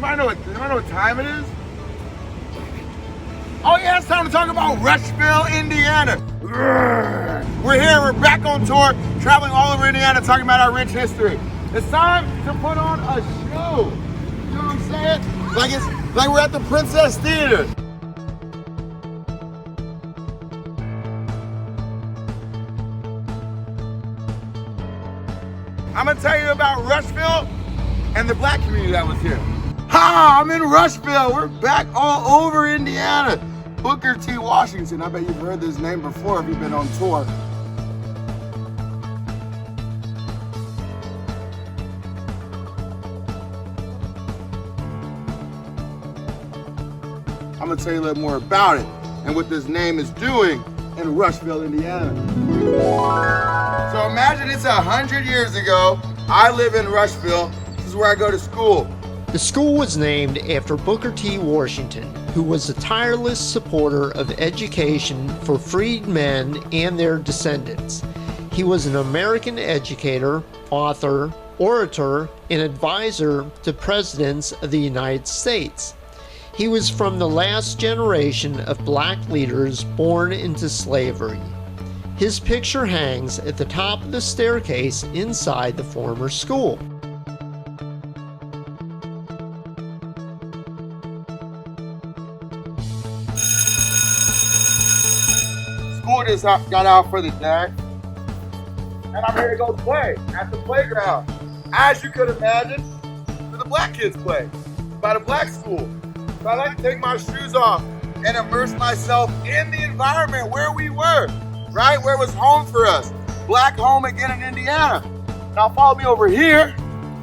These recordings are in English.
Anybody know what time it is? Oh yeah, it's time to talk about Rushville, Indiana. We're here, we're back on tour, traveling all over Indiana, talking about our rich history. It's time to put on a show. You know what I'm saying? Like we're at the Princess Theater. I'm gonna tell you about Rushville and the black community that was here. Ha! I'm in Rushville. We're back all over Indiana. Booker T. Washington. I bet you've heard this name before if you've been on tour. I'm gonna tell you a little more about it and what this name is doing in Rushville, Indiana. So imagine it's 100 years ago. I live in Rushville. This is where I go to school. The school was named after Booker T. Washington, who was a tireless supporter of education for freedmen and their descendants. He was an American educator, author, orator, and advisor to presidents of the United States. He was from the last generation of black leaders born into slavery. His picture hangs at the top of the staircase inside the former school. School just got out for the day, and I'm here to go play at the playground. As you could imagine, where the black kids play, by the black school. So I like to take my shoes off and immerse myself in the environment where we were, right? Where it was home for us. Black home again in Indiana. Now follow me over here.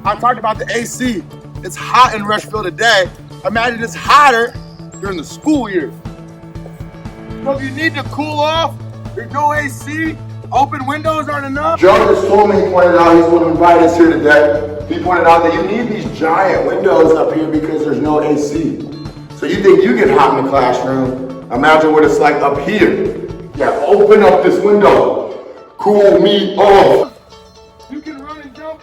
I talked about the AC. It's hot in Rushville today. Imagine it's hotter during the school year. So if you need to cool off, there's no AC, open windows aren't enough. Joe just told me, he pointed out, he's going to invite us here today. He pointed out that you need these giant windows up here because there's no AC. So you think you get hot in the classroom, imagine what it's like up here. Yeah, open up this window, cool me off. You can run and jump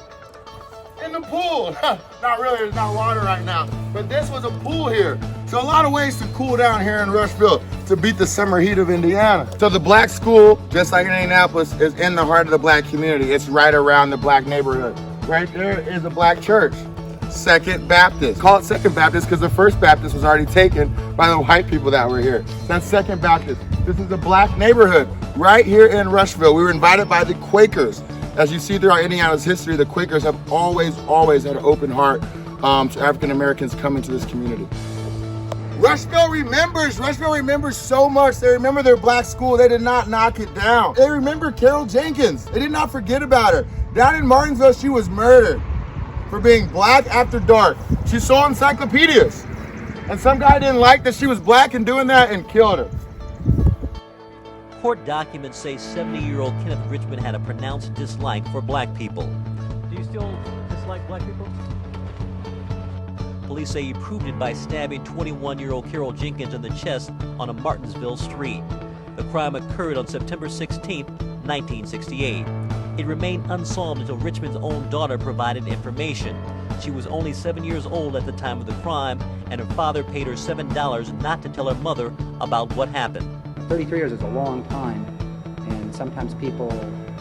in the pool. Not really, there's not water right now, but this was a pool here. So a lot of ways to cool down here in Rushville to beat the summer heat of Indiana. So the black school, just like in Indianapolis, is in the heart of the black community. It's right around the black neighborhood. Right there is a black church, Second Baptist. Call it Second Baptist because the First Baptist was already taken by the white people that were here. That's Second Baptist. This is a black neighborhood right here in Rushville. We were invited by the Quakers. As you see throughout Indiana's history, the Quakers have always had an open heart to African Americans coming to this community. Rushville remembers. Rushville remembers so much. They remember their black school. They did not knock it down. They remember Carol Jenkins. They did not forget about her. Down in Martinsville, she was murdered for being black after dark. She sold encyclopedias. And some guy didn't like that she was black and doing that and killed her. Court documents say 70-year-old Kenneth Richmond had a pronounced dislike for black people. Do you still dislike black people? Police say he proved it by stabbing 21-year-old Carol Jenkins in the chest on a Martinsville street. The crime occurred on September 16, 1968. It remained unsolved until Richmond's own daughter provided information. She was only 7 years old at the time of the crime, and her father paid her $7 not to tell her mother about what happened. 33 years is a long time, and sometimes people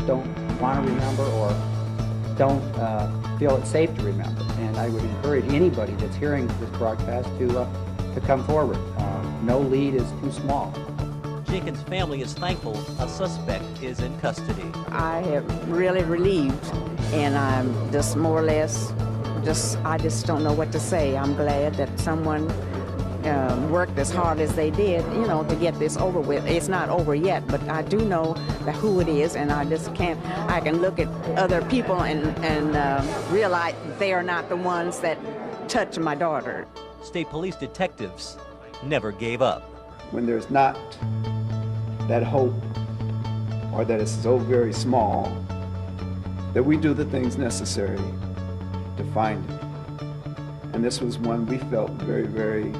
don't want to remember or don't feel it's safe to remember. And I would encourage anybody that's hearing this broadcast to come forward. No lead is too small. Jenkins' family is thankful a suspect is in custody. I am really relieved, and I'm just more or less, I just don't know what to say. I'm glad that someone worked as hard as they did, you know, to get this over with. It's not over yet, but I do know that who it is, and I can look at other people and realize they are not the ones that touched my daughter. State police detectives never gave up. When there's not that hope, or that it's so very small, that we do the things necessary to find it. And this was one we felt very, very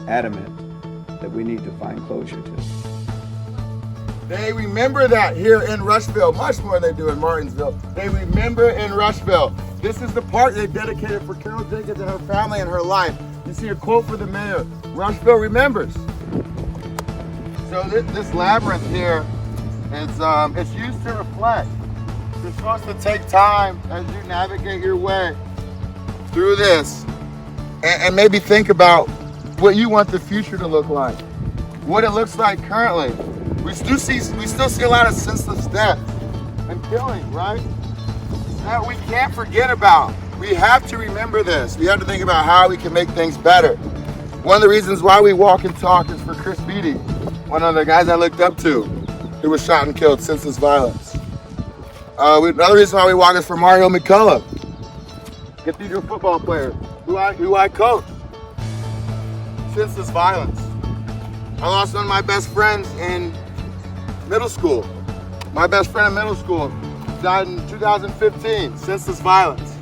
adamant that we need to find closure to. They remember that here in Rushville, much more than they do in Martinsville. They remember in Rushville. This is the part they dedicated for Carol Jenkins and her family and her life. You see a quote for the mayor, Rushville Remembers. So this labyrinth here, it's used to reflect. You're supposed to take time as you navigate your way through this and maybe think about what you want the future to look like, what it looks like currently. We still see a lot of senseless death and killing, right? That we can't forget about. We have to remember this. We have to think about how we can make things better. One of the reasons why we walk and talk is for Chris Beatty, one of the guys I looked up to, who was shot and killed senseless violence. Another reason why we walk is for Mario McCullough, cathedral football player, who I coach. Senseless violence. I lost one of my best friends in middle school. My best friend in middle school died in 2015, senseless violence.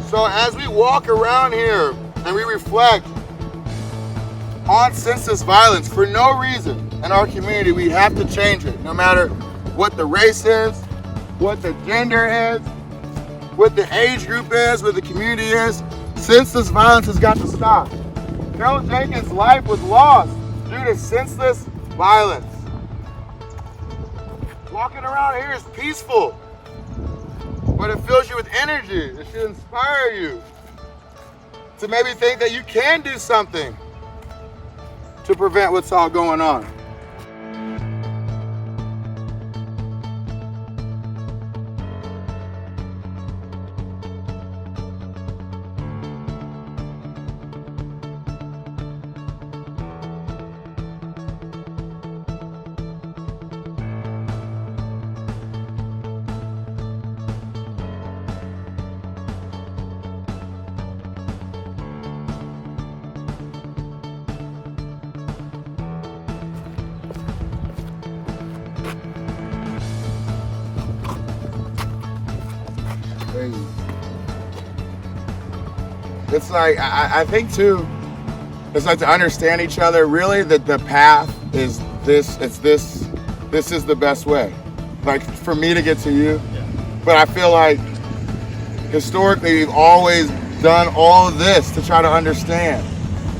So as we walk around here and we reflect on senseless violence for no reason in our community, we have to change it, no matter what the race is, what the gender is, what the age group is, what the community is. Senseless violence has got to stop. Carol Jenkins' life was lost due to senseless violence. Walking around here is peaceful, but it fills you with energy. It should inspire you to maybe think that you can do something to prevent what's all going on. It's like, I think too, it's like to understand each other, really, that the path is this, this is the best way. Like for me to get to you. Yeah. But I feel like historically we've always done all of this to try to understand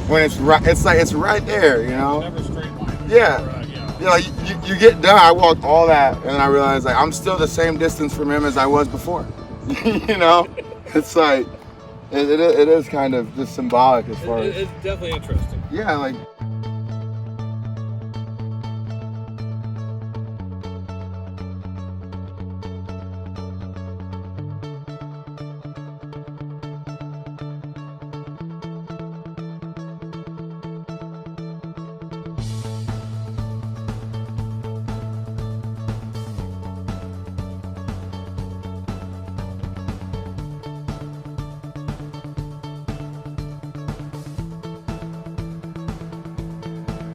when it's right, it's right there, you know? Never straight line. Yeah. Yeah, like you get done, I walked all that and I realized like I'm still the same distance from him as I was before. You know? It's like, it is kind of just symbolic as far as... It's definitely interesting. Yeah, like